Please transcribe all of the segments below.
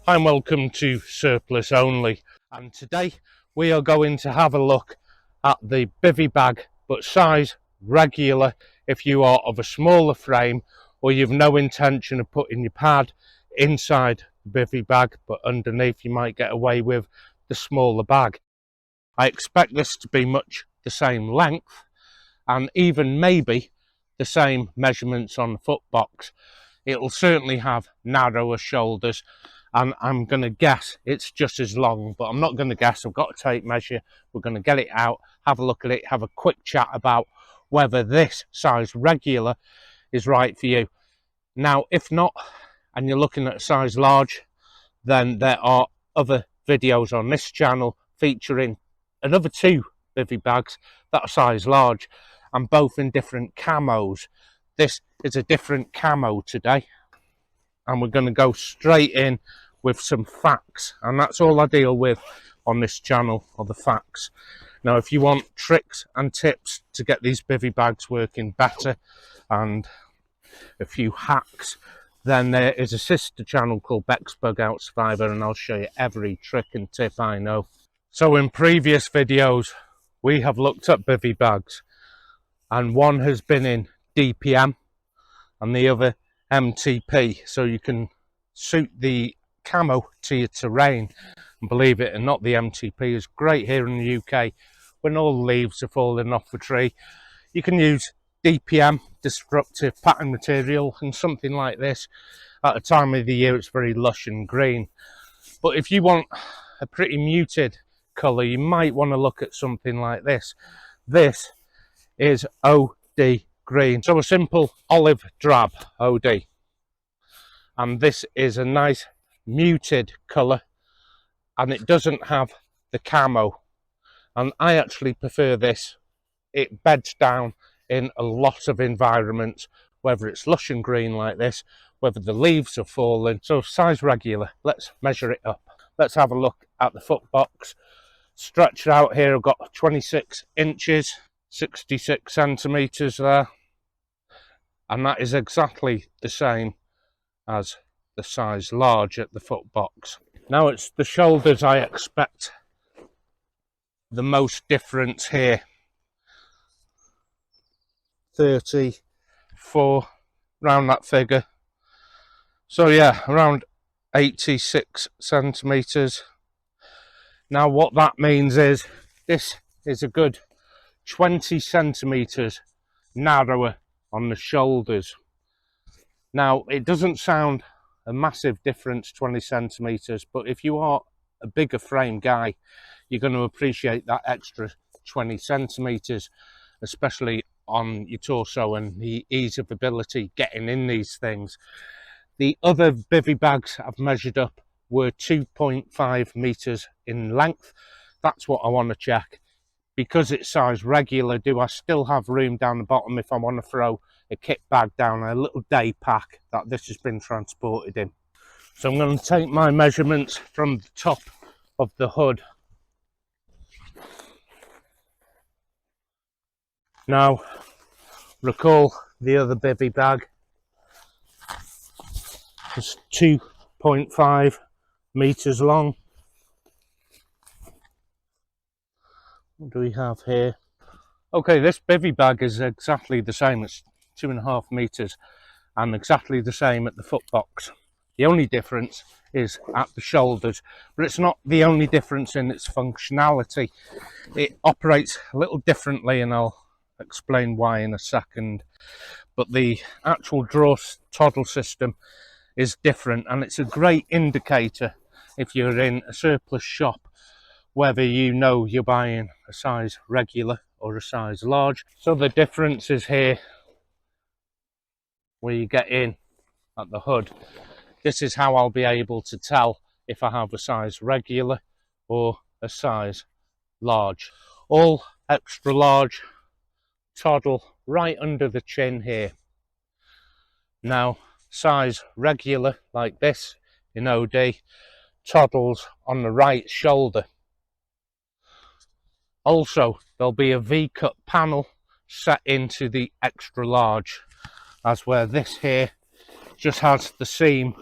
Hi and welcome to Surplus Only, and today we are going to have a look at the bivvy bag, but size regular if you are of a smaller frame or you've no intention of putting your pad inside the bivvy bag, but underneath you might get away with the smaller bag. I expect this to be much the same length and even maybe the same measurements on the foot box. It'll certainly have narrower shoulders, and I'm going to guess it's just as long, but I'm not going to guess. I've got a tape measure. We're going to get it out, have a look at it, have a quick chat about whether this size regular is right for you. Now, if not, and you're looking at a size large, then there are other videos on this channel featuring another two bivvy bags that are size large, and both in different camos. This is a different camo today, and we're going to go straight in with some facts, and that's all I deal with on this channel, are the facts. Now, if you want tricks and tips to get these bivvy bags working better and a few hacks, then there is a sister channel called 𝑏𝑰𝑽𝒀, and I'll show you every trick and tip I know. So in previous videos we have looked at bivvy bags, and one has been in DPM and the other MTP, so you can suit the camo to your terrain. And believe it or not, the MTP is great here in the UK when all the leaves are falling off the tree. You can use DPM, disruptive pattern material, and something like this at a time of the year it's very lush and green. But if you want a pretty muted colour, you might want to look at something like this. This is OD green, so a simple olive drab OD, and this is a nice muted colour, and it doesn't have the camo, and I actually prefer this. It beds down in a lot of environments, whether it's lush and green like this, whether the leaves are falling. So size regular, let's measure it up. Let's have a look at the foot box. Stretched out here, I've got 26 inches, 66 centimetres there, and that is exactly the same as the size large at the foot box. Now it's the shoulders I expect the most difference here. 34, round that figure. So yeah, around 86 centimetres. Now what that means is this is a good 20 centimetres narrower on the shoulders. Now it doesn't sound a massive difference, 20 centimetres, but if you are a bigger frame guy, you're going to appreciate that extra 20 centimetres, especially on your torso and the ease of ability getting in these things. The other bivvy bags I've measured up were 2.5 metres in length. That's what I want to check. Because it's size regular, do I still have room down the bottom if I want to throw a kit bag down, a little day pack that this has been transported in? So I'm going to take my measurements from the top of the hood. Now, recall the other bivvy bag is 2.5 metres long. What do we have here? Okay, this bivvy bag is exactly the same. It's 2.5 metres and exactly the same at the foot box. The only difference is at the shoulders, but it's not the only difference in its functionality. It operates a little differently, and I'll explain why in a second. But the actual draw toddle system is different, and it's a great indicator if you're in a surplus shop whether you know you're buying a size regular or a size large. So the difference is here where you get in at the hood. This is how I'll be able to tell if I have a size regular or a size large. All extra large toddle right under the chin here. Now size regular like this in OD toddles on the right shoulder. Also, there'll be a V-cut panel set into the extra large, as where this here just has the seam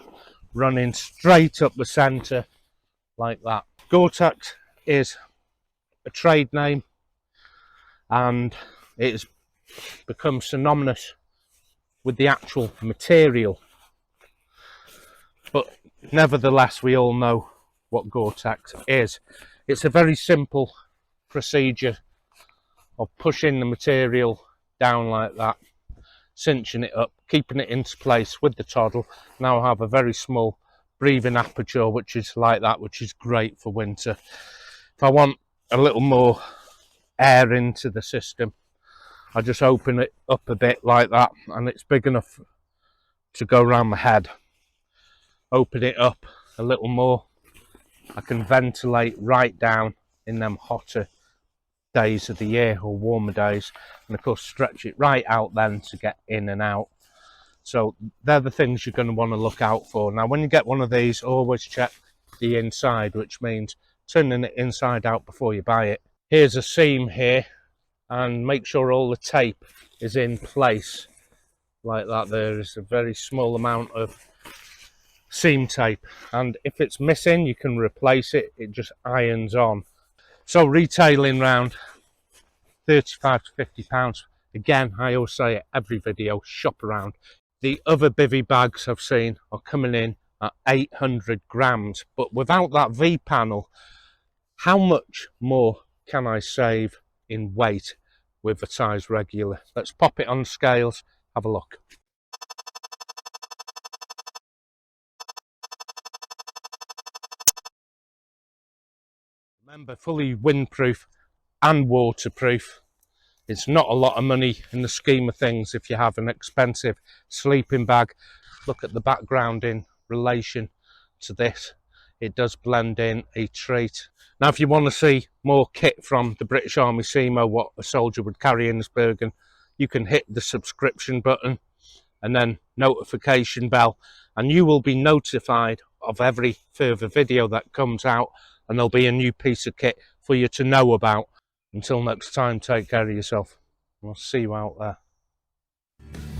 running straight up the centre like that. Gore-Tex is a trade name and it has become synonymous with the actual material, but nevertheless we all know what Gore-Tex is. It's a very simple procedure of pushing the material down like that, cinching it up, keeping it into place with the toddle. Now I have a very small breathing aperture which is like that, which is great for winter. If I want a little more air into the system, I just open it up a bit like that, and it's big enough to go around my head. Open it up a little more, I can ventilate right down in them hotter days of the year or warmer days, and of course stretch it right out then to get in and out. So they're the things you're going to want to look out for. Now when you get one of these, always check the inside, which means turning it inside out before you buy it. Here's a seam here, and make sure all the tape is in place like that. There is a very small amount of seam tape, and if it's missing you can replace it, it just irons on. So retailing round £35 to £50. Again, I always say it every video, shop around. The other bivvy bags I've seen are coming in at 800 grams, but without that V panel, how much more can I save in weight with a size regular? Let's pop it on scales, have a look. Remember, fully windproof and waterproof. It's not a lot of money in the scheme of things if you have an expensive sleeping bag. Look at the background in relation to this. It does blend in a treat. Now if you want to see more kit from the British Army 𝒐mo, what a soldier would carry in his burgan, you can hit the subscription button and then notification bell, and you will be notified of every further video that comes out, and there'll be a new piece of kit for you to know about. Until next time, take care of yourself. I'll see you out there.